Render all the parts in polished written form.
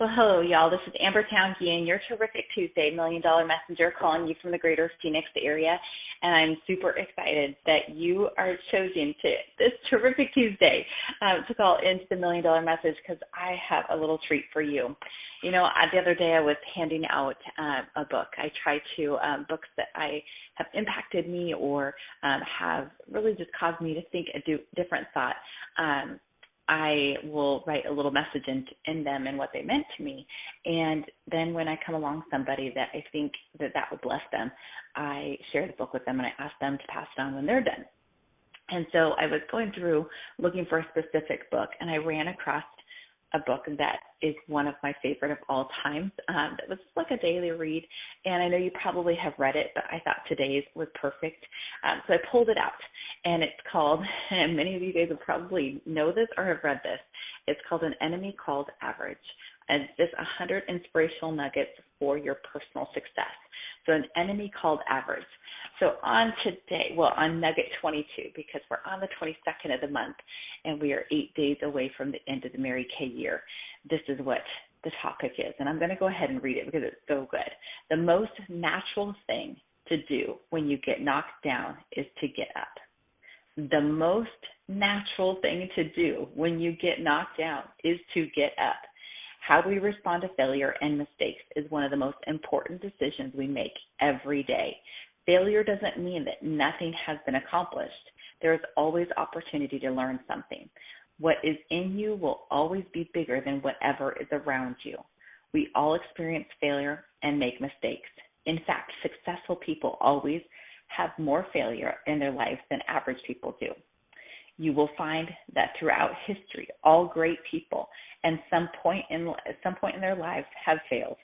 Well, hello, y'all. This is Amber Town Geehan, your terrific Tuesday $1 Million Messenger, calling you from the greater Phoenix area. And I'm super excited that you are chosen to this terrific Tuesday to call into the $1 Million Message, because I have a little treat for you. You know, the other day I was handing out a book. I try to books that I have impacted me or have really just caused me to think a different thought. I will write a little message in them and what they meant to me. And then when I come along somebody that I think that would bless them, I share the book with them and I ask them to pass it on when they're done. And so I was going through looking for a specific book, and I ran across a book that is one of my favorite of all times. That was like a daily read, and I know you probably have read it, but I thought today's was perfect. So I pulled it out, and it's called, and many of you guys will probably know this or have read this, it's called An Enemy Called Average. And it's just 100 inspirational nuggets for your personal success. So An Enemy Called Average. So on today, well, on Nugget 22, because we're on the 22nd of the month, and we are 8 days away from the end of the Mary Kay year, this is what the topic is. And I'm going to go ahead and read it because it's so good. The most natural thing to do when you get knocked down is to get up. The most natural thing to do when you get knocked down is to get up. How we respond to failure and mistakes is one of the most important decisions we make every day. Failure doesn't mean that nothing has been accomplished. There is always opportunity to learn something. What is in you will always be bigger than whatever is around you. We all experience failure and make mistakes. In fact, successful people always have more failure in their lives than average people do. You will find that throughout history, all great people at some point in their lives have failed.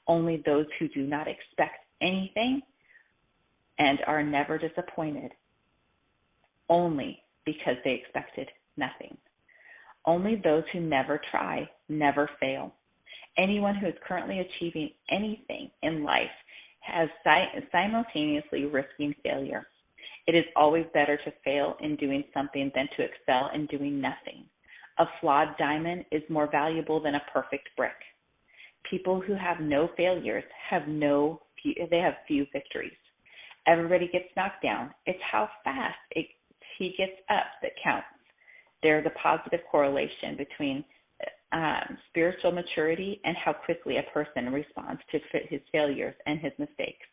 Only those who do not expect anything and are never disappointed, only because they expected nothing. Only those who never try never fail. Anyone who is currently achieving anything in life has simultaneously risking failure. It is always better to fail in doing something than to excel in doing nothing. A flawed diamond is more valuable than a perfect brick. People who have no failures have few victories. Everybody gets knocked down. It's how fast he gets up that counts. There's a positive correlation between spiritual maturity and how quickly a person responds to his failures and his mistakes.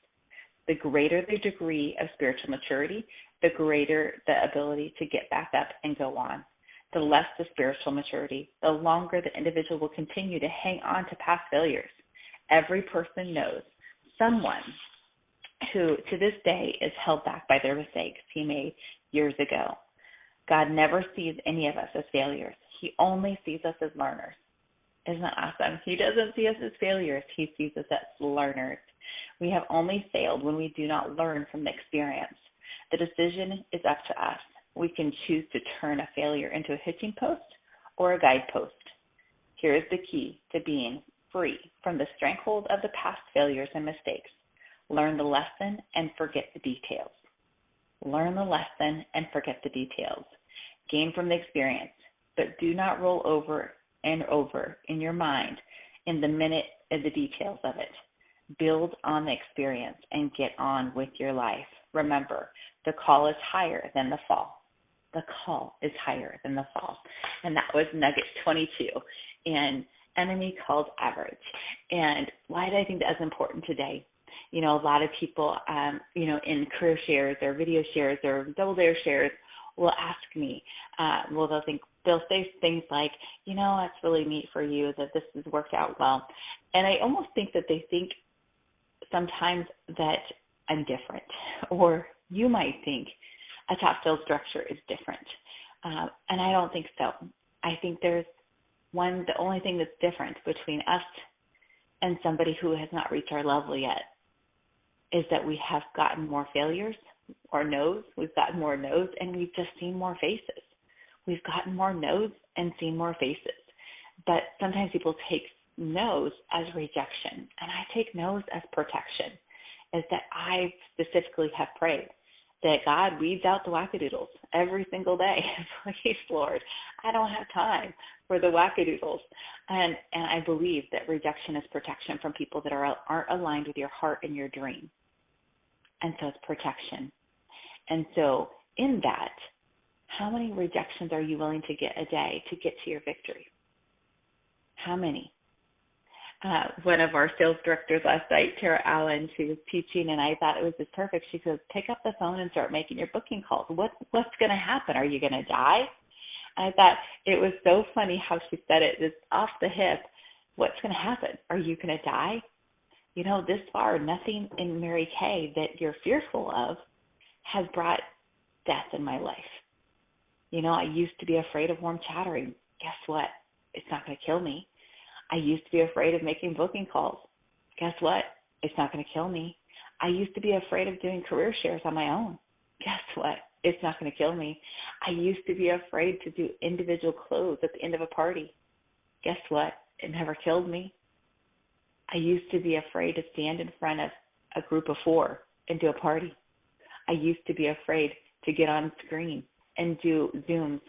The greater the degree of spiritual maturity, the greater the ability to get back up and go on. The less the spiritual maturity, the longer the individual will continue to hang on to past failures. Every person knows someone who to this day is held back by their mistakes he made years ago. God never sees any of us as failures. He only sees us as learners. Isn't that awesome? He doesn't see us as failures. He sees us as learners. We have only failed when we do not learn from the experience. The decision is up to us. We can choose to turn a failure into a hitching post or a guidepost. Here is the key to being free from the stranglehold of the past failures and mistakes. Learn the lesson and forget the details. Learn the lesson and forget the details. Gain from the experience, but do not roll over and over in your mind in the minute of the details of it. Build on the experience and get on with your life. Remember, the call is higher than the fall. The call is higher than the fall. And that was Nugget 22 and Enemy Called Average. And why do I think that's important today? You know, a lot of people, in career shares or video shares or double dare shares will ask me, they'll say things like, that's really neat for you that this has worked out well. And I almost think that they think sometimes that I'm different, or you might think a top sales structure is different. And I don't think so. I think the only thing that's different between us and somebody who has not reached our level yet is that we have gotten more failures or no's. We've gotten more no's, and we've just seen more faces. We've gotten more no's and seen more faces. But sometimes people take no's as rejection, and I take no's as protection, is that I specifically have prayed that God weeds out the wackadoodles every single day. Please, Lord, I don't have time for the wackadoodles. And I believe that rejection is protection from people that aren't aligned with your heart and your dream. And so it's protection. And so in that, how many rejections are you willing to get a day to get to your victory? How many? One of our sales directors last night, Tara Allen, she was teaching, and I thought it was just perfect. She goes, pick up the phone and start making your booking calls. What's going to happen? Are you going to die? And I thought it was so funny how she said it, just off the hip. What's going to happen? Are you going to die? You know, this far, nothing in Mary Kay that you're fearful of has brought death in my life. You know, I used to be afraid of warm chattering. Guess what? It's not going to kill me. I used to be afraid of making booking calls. Guess what? It's not going to kill me. I used to be afraid of doing career shares on my own. Guess what? It's not going to kill me. I used to be afraid to do individual close at the end of a party. Guess what? It never killed me. I used to be afraid to stand in front of a group of 4 and do a party. I used to be afraid to get on screen and do Zooms.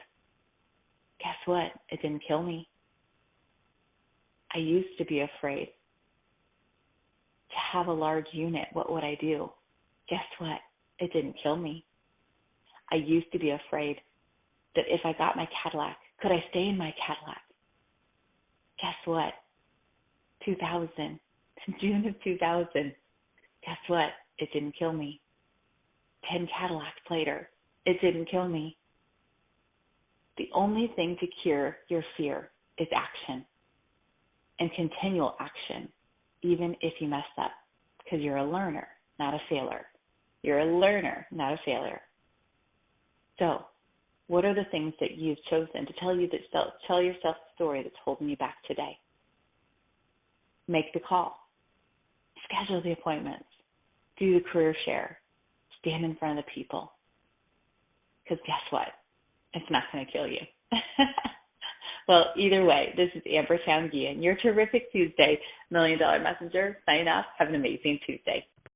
Guess what? It didn't kill me. I used to be afraid to have a large unit. What would I do? Guess what? It didn't kill me. I used to be afraid that if I got my Cadillac, could I stay in my Cadillac? Guess what? 2000, June of 2000. Guess what? It didn't kill me. 10 Cadillacs later, it didn't kill me. The only thing to cure your fear is action, and continual action, even if you mess up, because you're a learner, not a failure. You're a learner, not a failure. So, what are the things that you've chosen to tell yourself the story that's holding you back today? Make the call. Schedule the appointments. Do the career share. Stand in front of the people. Because guess what? It's not going to kill you. Well, either way, this is Geehan, your Terrific Tuesday $1 Million Messenger. Signing off. Have an amazing Tuesday.